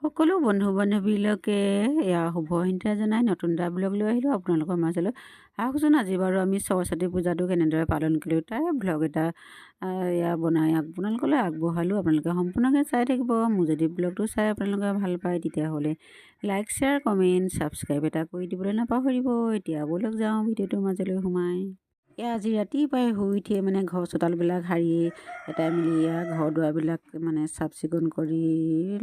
সকলো বন্ধু বান্ধৱীলৈকে এয়া শুভ সন্ধ্যা জনাই নতুন এটা ব্লগ লৈ আহিলোঁ আপোনালোকৰ মাজলৈ। আহকচোন আজি বাৰু আমি সৰস্বতী পূজাটো কেনেদৰে পালন কৰিলোঁ তাৰে ব্লগ এটা এয়া বনাই আপোনালোকলৈ আগবঢ়ালোঁ। আপোনালোকে সম্পূৰ্ণকৈ চাই থাকিব। মোৰ যদি ব্লগটো চাই আপোনালোকে ভাল পায় তেতিয়াহ'লে লাইক শ্বেয়াৰ কমেণ্ট ছাবস্ক্ৰাইব এটা কৰি দিবলৈ নাপাহৰিব। এতিয়া ব'লক যাওঁ ভিডিঅ'টোৰ মাজলৈ সোমাই। এয়া আজি ৰাতিপুৱাই শুই উঠিয়ে মানে ঘৰ চোতালবিলাক সাৰি এটাই মেলি ঘৰ দুৱাৰবিলাক মানে চাফ চিকুণ কৰি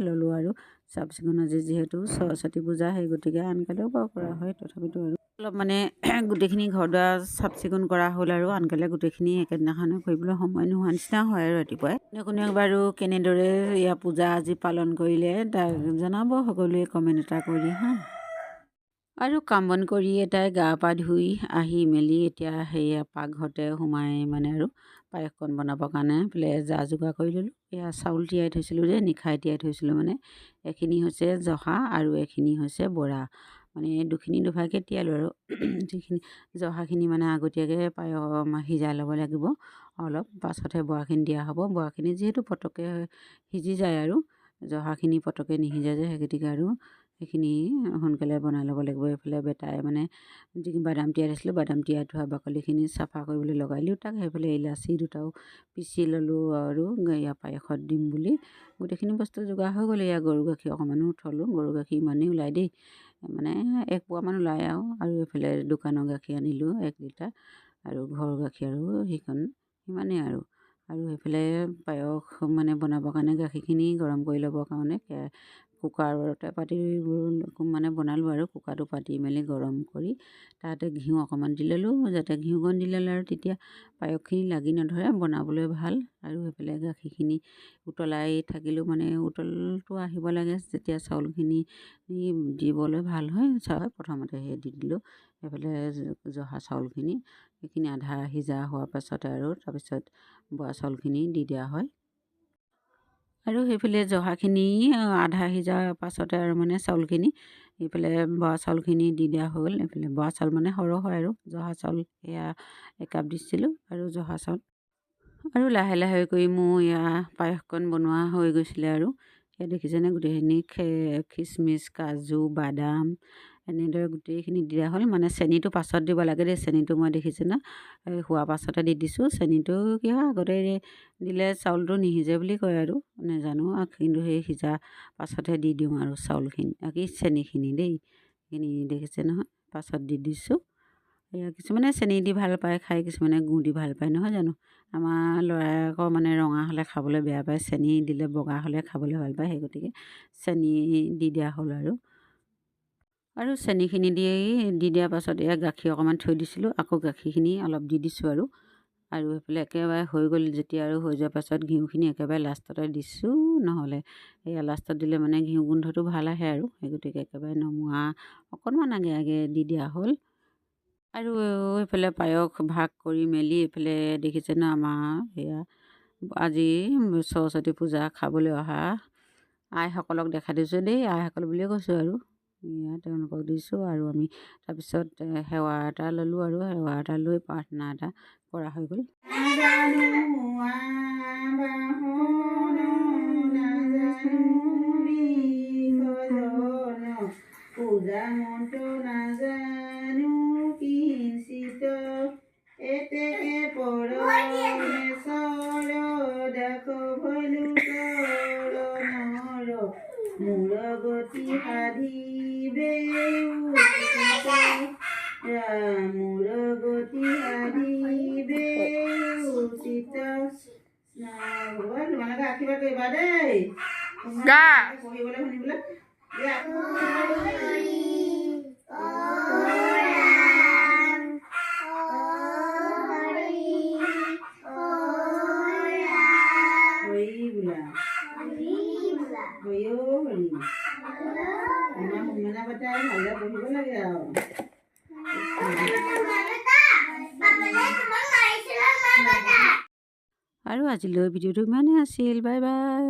ল'লোঁ আৰু চাফ চিকুণ আজি যিহেতু সৰস্বতী পূজা সেই গতিকে আনকালেও বাৰু কৰা হয়, তথাপিতো আৰু অলপ মানে গোটেইখিনি ঘৰ দুৱাৰ চাফ চিকুণ কৰা হ'ল আৰু আনকালে গোটেইখিনি একেদিনাখনে কৰিবলৈ সময় নোহোৱা নিচিনা হয় আৰু ৰাতিপুৱাই। কোনে বাৰু কেনেদৰে এয়া পূজা আজি পালন কৰিলে তাক জনাব সকলোৱে কমেণ্ট এটা কৰি হা। আৰু কাম বন কৰি এটাই গা পা ধুই আহি মেলি এতিয়া সেয়া পাকঘৰতে সোমাই মানে আৰু পায়সকণ বনাবৰ কাৰণে বোলে যা যোগাৰ কৰি ল'লোঁ। এয়া চাউল তিয়াই থৈছিলোঁ যে নিশাই তিয়াই থৈছিলোঁ মানে এইখিনি হৈছে জহা আৰু এইখিনি হৈছে বৰা, মানে দুখিনি দুভাগে তিয়ালোঁ আৰু যিখিনি জহাখিনি মানে আগতীয়াকৈ সিজাই ল'ব লাগিব অলপ, পাছতহে বৰাখিনি দিয়া হ'ব। বৰাখিনি যিহেতু পটককৈ সিজি যায় আৰু জহাখিনি পটককৈ নিসিজে যে সেই গতিকে আৰু সেইখিনি সোনকালে বনাই ল'ব লাগিব। এইফালে বেটাই মানে যিখিনি বাদাম তিয়াই থৈছিলোঁ বাদাম তিয়াই থোৱা বাকলিখিনি চাফা কৰিবলৈ লগাই দিলোঁ তাক। সেইফালে ইলাচি দুটাও পিচি ল'লোঁ আৰু ইয়াৰ পায়সত দিম বুলি গোটেইখিনি বস্তু যোগাৰ হৈ গ'ল। এয়া গৰু গাখীৰ অকণমানো থলোঁ, গৰু গাখীৰ ইমানেই ওলায় দেই, মানে 1 পোৱামান ওলায় আৰু এইফালে দোকানৰ গাখীৰ আনিলোঁ 1 লিটাৰ আৰু ঘৰৰ গাখীৰ আৰু সেইখন সিমানেই আৰু সেইফালে পায়স মানে বনাবৰ কাৰণে গাখীৰখিনি গৰম কৰি ল'বৰ কাৰণে কুকাৰতে পাতি মানে বনালোঁ আৰু কুকাৰটো পাতি মেলি গৰম কৰি তাতে ঘিউ অকণমান দি ল'লোঁ, যাতে ঘিউকণ দি ল'লে আৰু তেতিয়া পায়সখিনি লাগি নধৰে, বনাবলৈ ভাল। আৰু সেইফালে গাখীৰখিনি উতলাই থাকিলেও মানে উতলটো আহিব লাগে যেতিয়া চাউলখিনি দিবলৈ ভাল হয়। প্ৰথমতে সেই দি দিলোঁ সেইফালে জহা চাউলখিনি, সেইখিনি আধা সিজা হোৱাৰ পাছতে আৰু তাৰপিছত বৰা চাউলখিনি দি দিয়া হয়। আৰু সেইফালে জহাখিনি আধা সিজাৰ পাছতে আৰু মানে চাউলখিনি এইফালে বৰা চাউলখিনি দি দিয়া হ'ল। এইফালে বৰা চাউল মানে সৰহ হয় আৰু জহা চাউল এয়া 1 কাপ দিছিলোঁ আৰু জহা চাউল আৰু লাহে লাহে কৰি মোৰ এয়া পায়সকণ বনোৱা হৈ গৈছিলে আৰু এয়া দেখিছেনে গোটেইখিনি খিচমিচ কাজু বাদাম এনেদৰে গোটেইখিনি দিয়া হ'ল। মানে চেনিটো পাছত দিব লাগে দেই, চেনিটো মই দেখিছোঁ না হোৱাৰ পাছতে দি দিছোঁ। চেনিটো কি হয় আগতে দিলে চাউলটো নিসিজে বুলি কয় আৰু নাজানো, কিন্তু সেই সিজা পাছতহে দি দিওঁ আৰু চাউলখিনি কি চেনিখিনি দেই, সেইখিনি দেখিছে নহয় পাছত দি দিছোঁ। এয়া কিছুমানে চেনি দি ভাল পায় খাই, কিছুমানে গুড় দি ভাল পায় নহয় জানো। আমাৰ ল'ৰাই আকৌ মানে ৰঙা হ'লে খাবলৈ বেয়া পায়, চেনি দিলে বগা হ'লে খাবলৈ ভাল পায়, সেই গতিকে চেনি দি দিয়া হ'ল আৰু চেনিখিনি দি দিয়াৰ পাছত এয়া গাখীৰ অকণমান থৈ দিছিলোঁ, আকৌ গাখীৰখিনি অলপ দি দিছোঁ আৰু সেইফালে একেবাৰে হৈ গ'ল যেতিয়া আৰু হৈ যোৱাৰ পাছত ঘিউখিনি একেবাৰে লাষ্টতে দিছোঁ, নহ'লে এয়া লাষ্টত দিলে মানে ঘিউ গোন্ধটো ভাল আহে আৰু সেই গতিকে একেবাৰে নমোৱা অকণমান আগে আগে দি দিয়া হ'ল। আৰু এইফালে পায়স ভাগ কৰি মেলি এইফালে দেখিছে ন আমাৰ এয়া আজি সৰস্বতী পূজা খাবলৈ অহা আইসকলক দেখা দিছোঁ দেই, আইসকল বুলিয়ে কৈছোঁ আৰু এয়া তেওঁলোকক দিছোঁ। আৰু আমি তাৰপিছত সেৱা এটা ল'লোঁ আৰু সেৱা এটা লৈ প্ৰাৰ্থনা এটা কৰা হৈ গ'ল। পূজা মন্ত্ৰ নাজানো কিঞ্চিত এতেকে পৰমেশ্বৰ দাস ভলো নৰ মূৰ গতি সাধিবে মূৰ গতি সাধিবে উচিত। ভগৱান তোমালোকে আশীৰ্বাদ কৰিবা দেই, পঢ়িবলৈ শুনিবলৈ ভালদৰে পঢ়িব লাগে আৰু আজিলৈ ভিডিঅ'টো ইমানেই আছিল। Bye bye.